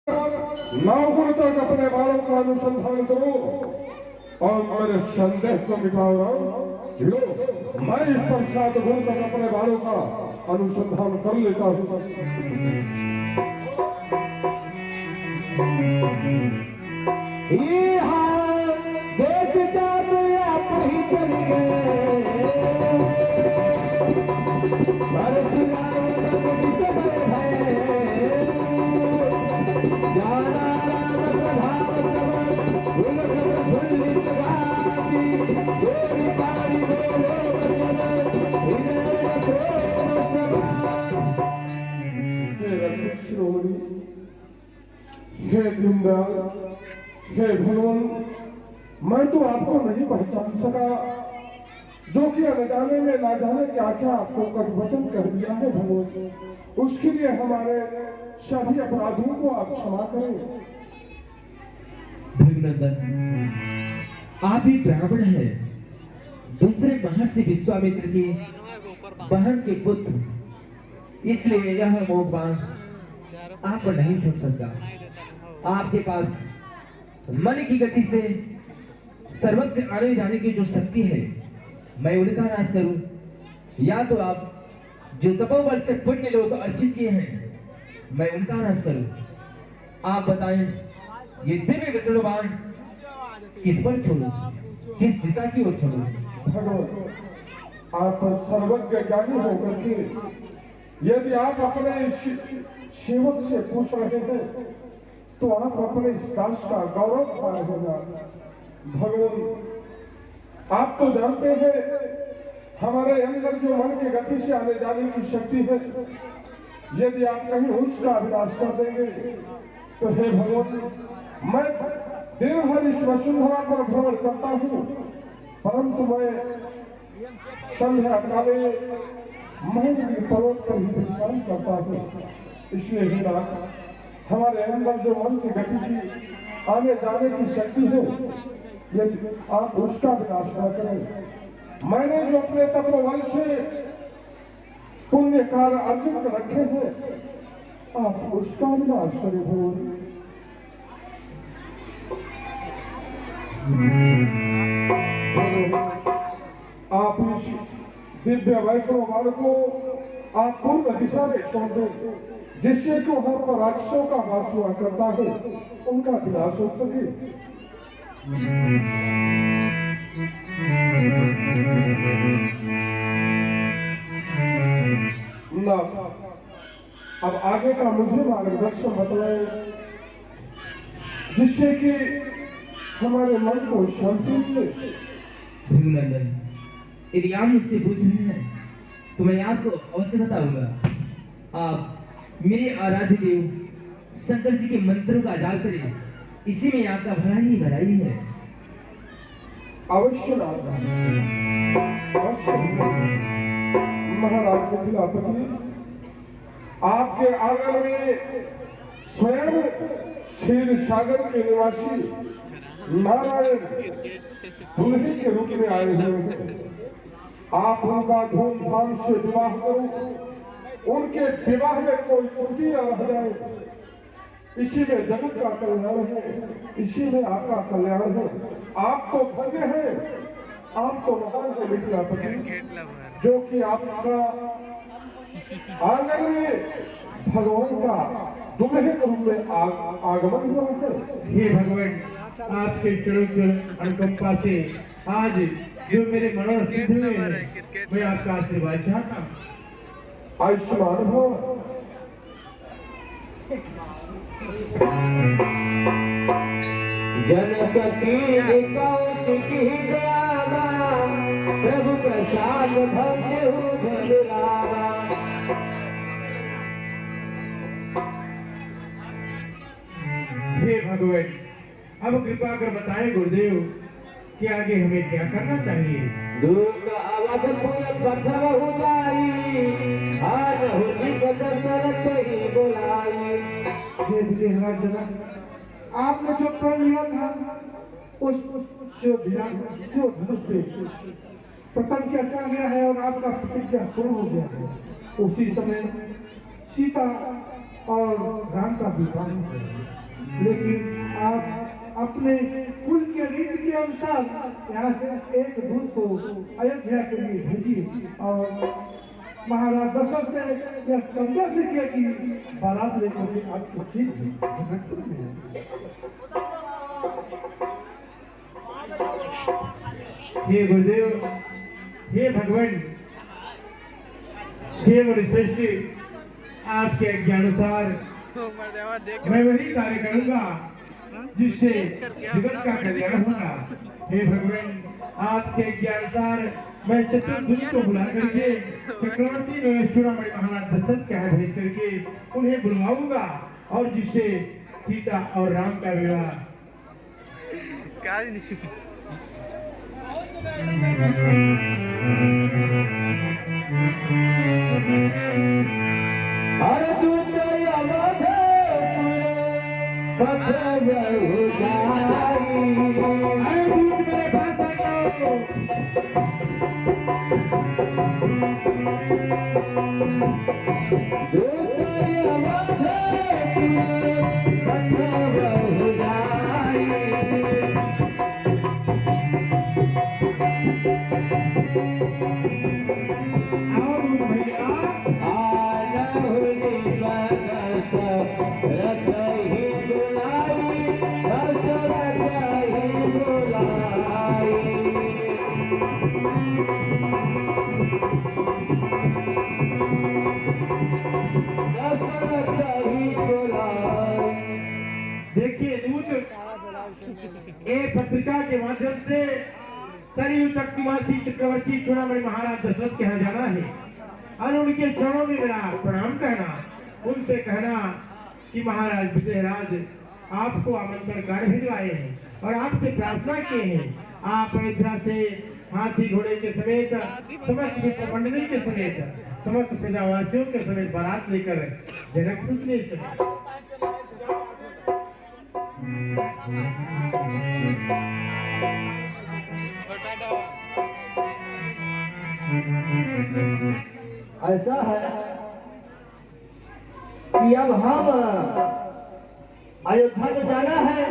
नागुण तक अपने बालों का अनुसंधान करो और मेरे संदेह को मिटाओ। लो, मैं इस पर 7 गुण तक अपने बालों का अनुसंधान कर लेता हूँ। ये हाल देख जब आप ही चल गए, बरस जाना हे दीनदयाल, हे भगवान, मैं तो आपको नहीं पहचान सका, जो कि अनजाने में ना जाने क्या क्या आपको कट वचन कह दिया है भगवान। उसके लिए हमारे सभी अपराधों को आप क्षमा करें। भृगुनंदन, आप ही ब्राह्मण हैं, दूसरे महर्षि विश्वामित्र की बहन के पुत्र, इसलिए यह मोह बाण आप पर नहीं छूट सकता। आपके पास मन की गति से सर्वत्र आने जाने की जो शक्ति है, मैं उनका नाश करूं, या तो आप जो तपोबल से पुण्य लोग अर्जित किए हैं, मैं उनका नाश करूं। आप बताएं, ये दिव्य विष्णु बाण किस पर छोड़ूं, किस दिशा की ओर छोड़ूं? भगवान, आप सर्वज्ञ ज्ञानी होकर के यदि आप अपने सेवक से पूछ रहे हैं तो आप अपने इस दास का गौरव पा रहे हैं। भगवान, आप तो जानते हैं हमारे अंदर जो मन की गति से आने जाने की शक्ति है, यदि आप कहीं उसका विनाश कर देंगे तो हे भगवान, मैं दिन भर इस वसुंधरा पर भ्रमण करता हूँ, परंतु मैं संध्या काले महल की पर्वत पर ही विश्राम करता हूँ। इसलिए ही नाथ, हमारे अंदर जो मन की गति की आने जाने की शक्ति है, यदि आप उसका विनाश न करें। मैंने जो अपने तपोबल से पुण्य कार्य अर्जित रखे हैं, आप उसका विनाश करें भगवान। आप इस दिव्य वैष्णव बाण को आप पूर्व दिशा में छोड़ दें, जिससे कि वहां पर राक्षसों का वास हुआ करता है, उनका विनाश हो सके। ना, अब आगे का मुझे मार्गदर्शन बताएं, जिससे कि हमारे मन को शांति मिले। भृगुनंदन, यदि आप मुझसे पूछ रहे हैं तो मैं आपको अवश्य बताऊंगा। आप मेरे आराध्य देव शंकर जी के मंत्रों का जाप करें, इसी में आपका भलाई है। अवश्य महाराज मिथिलापति, आपके आंगन में स्वयं क्षीर सागर के निवासी नारायण दुल्हे के रूप में आए हुए हैं। आप उनका धूमधाम से विवाह करो, उनके विवाह में कोई त्रुटि न रह जाए, इसी में जगत का कल्याण है, इसी में आपका कल्याण है। आप तो धन्य हैं, आप तो महान है मिथिलापति, जो कि आपका आंगन में भगवान का दुल्हे के रूप में आगमन हुआ है। हे भगवान, आपके चरणों की अनुकंपा से आज जो मेरे मनोरथ सिद्ध हुए हैं, मैं आपका आशीर्वाद चाहता हूँ। आयुष्मान भव। जनक की कौशिकी गावा, प्रभु प्रसाद भंजहु धनुरावा। हे भगवान, अब कृपा कर बताएं गुरुदेव कि आगे हमें क्या करना चाहिए। दुख अवधपुर प्रथम हो जाई, आज होली पद सरत ही बोलाई। हे विजयराज जनक, आपने जो प्रण लिया था उस शिव धनुष पे पतंग चढ़ा गया है और आपका प्रतिज्ञा पूर्ण हो गया है। उसी समय सीता और राम का विवाह करें। लेकिन आप अपने कुल के रीति के अनुसार यहाँ से एक दूत को अयोध्या के लिए भेजिए और महाराज दशरथ से यह संदेश लिखिए कि बारात लेकर के आपको शीघ्र जनकपुर में आए। हे गुरुदेव, हे भगवान, हे मुनिश्रेष्ठी, आपके ज्ञानुसार मैं वही कार्य करूंगा जिससे जगत का कल्याण होगा। हे भगवान, आपके ज्ञानुसार मैं चतुर्भुज को बुला करके चक्रवर्ती में चूड़ामणि महाराज दशरथ के यहाँ भेज करके उन्हें बुलवाऊंगा और जिससे सीता और राम का विवाह अरे दूत मेरे पास आ जाओ। देखिए दूत, एक पत्रिका के माध्यम से सरयू तट निवासी चक्रवर्ती चूड़ामणि महाराज दशरथ के यहाँ जाना है और उनके चरणों में मेरा प्रणाम कहना, उनसे कहना कि महाराज विदेहराज आपको आमंत्रण कार्ड भिजवाए हैं और आपसे प्रार्थना किए हैं आप अयोध्या से हाथी घोड़े के समेत समस्त मित्र मंडली के समेत समस्त प्रजावासियों के समेत बारात लेकर जनकपुर के लिए चले। ऐसा है कि अब हम अयोध्या में जाना है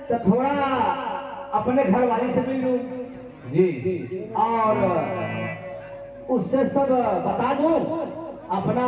तो थोड़ा अपने घर वाले से मिल लूं जी, और उससे सब बता दूं अपना